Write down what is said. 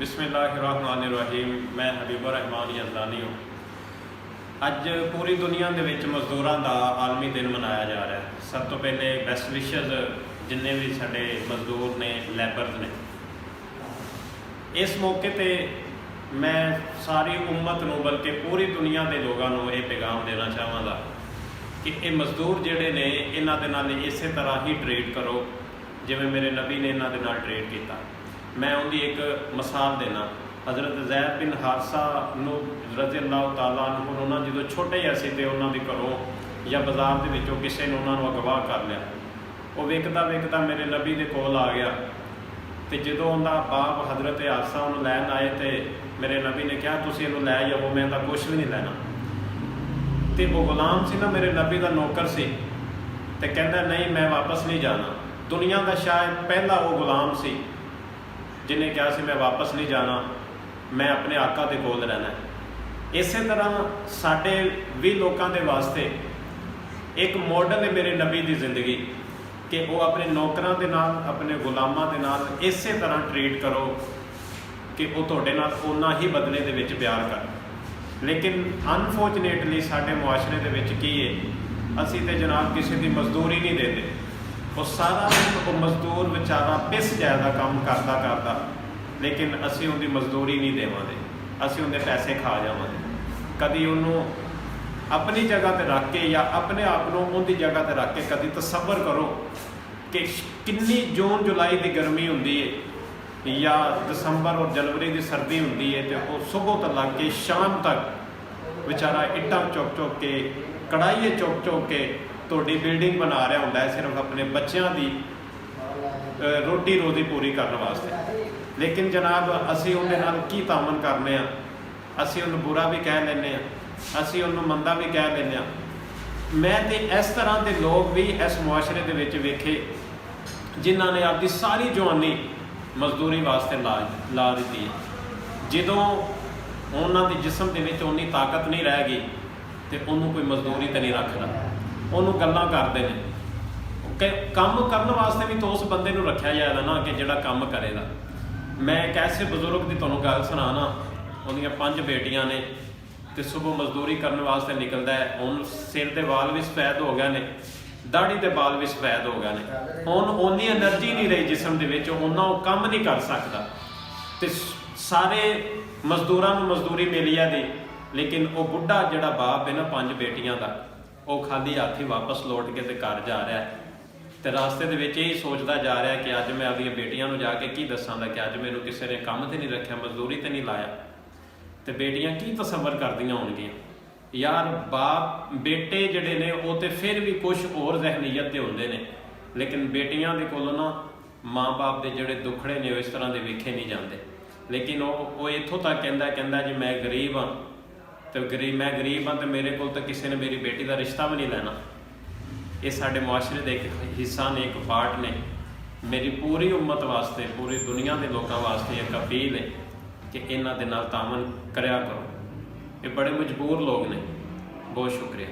बिस्मिल्लाहिर्रहमानिर्रहीम। मैं हबीबुर रहमान यज़दानी हूँ। अज पूरी दुनिया के मजदूरों का आलमी दिन मनाया जा रहा है। सब तो पहले बेस्ट विशेज़ जिन्ने भी साडे मजदूर ने, लैबरस ने, इस मौके पर मैं सारी उम्मत नूं बल्कि पूरी दुनिया के लोगों को यह पैगाम देना चाहवागा कि ये मजदूर जिहड़े ने इन्हां दे नाल इस तरह ही ट्रीट करो जिवें मेरे नबी ने इन्हां दे नाल ट्रीट किया। मैं उनकी एक मिसाल देना। हज़रत ज़ैद बिन हारसा रज़ी अल्लाह तआला अन्हु उन्होंने जो छोटे ही तो उन्होंने घरों या बाजार के विचों किसी ने उन्होंने अगवा कर लिया। वो वेखदा वेखदा मेरे नबी के कोल आ गया तो जो उनका बाप हज़रत हारसा उन्होंने लैन आए तो मेरे नबी ने कहा तुसीं इहनूं लै जाओ, मैं तो कुछ भी नहीं लैना। तो वो गुलाम सी ना, मेरे नबी का नौकर सी, तो कहता नहीं मैं वापस नहीं जाना। दुनिया का शायद पहला वो गुलाम सी जिन्हें कहा सी मैं वापस नहीं जाना, मैं अपने आका के कोल रहना है। इस तरह साढ़े भी लोगों के वास्ते एक मॉडल है मेरे नबी की जिंदगी कि वो अपने नौकरों के नाल, अपने गुलामों के नाल इस तरह ट्रीट करो कि वो तुहाडे नाल उन्ना ही बदले दे विच प्यार कर। लेकिन अनफॉर्चुनेटली साढ़े मुआशरे दे विच की है, असी तो जनाब किसी की मजदूरी नहीं देते। वो सारा दिन वो मजदूर बेचारा पिस जाएगा काम करता करता, लेकिन असी उनकी मजदूरी नहीं देवांगे, असी उनके पैसे खा जावांगे। कभी उन्होंने अपनी जगह पर रख के या अपने आप को उनकी जगह पर रख के कभी तसव्वुर करो कि कितनी जून जुलाई की गर्मी होंदी है या दसंबर और जनवरी की सर्दी होंदी है, तो वो सुबह तो लग के शाम तक बेचारा इट्टां चुक चुक के, कढ़ाइए चुक चुक के तुहाडी बिल्डिंग बना रहा होंदा है सिर्फ अपने बच्चों की रोटी रोजी पूरी करने वास्ते। लेकिन जनाब असी उनके नाल की तामन करने, असी उन्हें बुरा भी कह लें, असी उन्हें मंदा भी कह लें। मैं तो इस तरह के लोग भी इस मुआशरे के विच वेखे जिन्हों ने अपनी सारी जवानी मजदूरी वास्ते ला दी है। जो उन्होंने जिसम के विच उन्नी ताकत नहीं रह गई तो उन्होंने कोई मजदूरी तो नहीं रखता, उन्होंने गल्लां करते हैं। काम करने वास्ते भी तो उस बंदे को रखा जाएगा ना कि जिहड़ा काम करेगा। मैं एक ऐसे बजुर्ग की तुहानूं गल सुनाना, उन्दियां 5 बेटियां ने तो सुबह मजदूरी करने वास्ते निकलता है। हुण सिर के बाल भी सफेद हो गए ने, दाढ़ी के बाल भी सफेद हो गए ने, हुण उन्नी एनर्जी नहीं रही जिसम दे विच, उन्ना वो काम नहीं कर सकता। तो सारे मजदूरों को मजदूरी मिली है दी, लेकिन वो बुढ़ा जिहड़ा बाप है ना 5 बेटियां का, वो खाली हाथ ही वापस लौट के ते घर जा रहा है। तो रास्ते के यही सोचता जा रहा है कि अज मैं अपनी बेटियां को जाके की दसांगा कि अज मैनू किसी ने काम तो नहीं रखा, मजदूरी तो नहीं लाया। तो बेटियां की तसव्वुर करदियां होणगियां यार, बाप बेटे जिहड़े ने वो तो फिर भी कुछ होर जहनीयत के होंदे ने, लेकिन बेटियां दे कोलों ना माँ बाप के जिहड़े दुखड़े ने इस तरह के वेखे नहीं जाते। लेकिन वो इत्थों तक कहता जी मैं गरीब हाँ, तो मैं गरीब हाँ तो मेरे को तो किसी ने मेरी बेटी का रिश्ता भी नहीं लेना। ये साडे मुआशरे का एक हिस्सा ने, एक पार्ट ने। मेरी पूरी उम्मत वास्ते, पूरी दुनिया के लोगों वास्ते एक अपील है कि इन्हां दे नाल तामन करया करो। ये बड़े मजबूर लोग ने। बहुत शुक्रिया।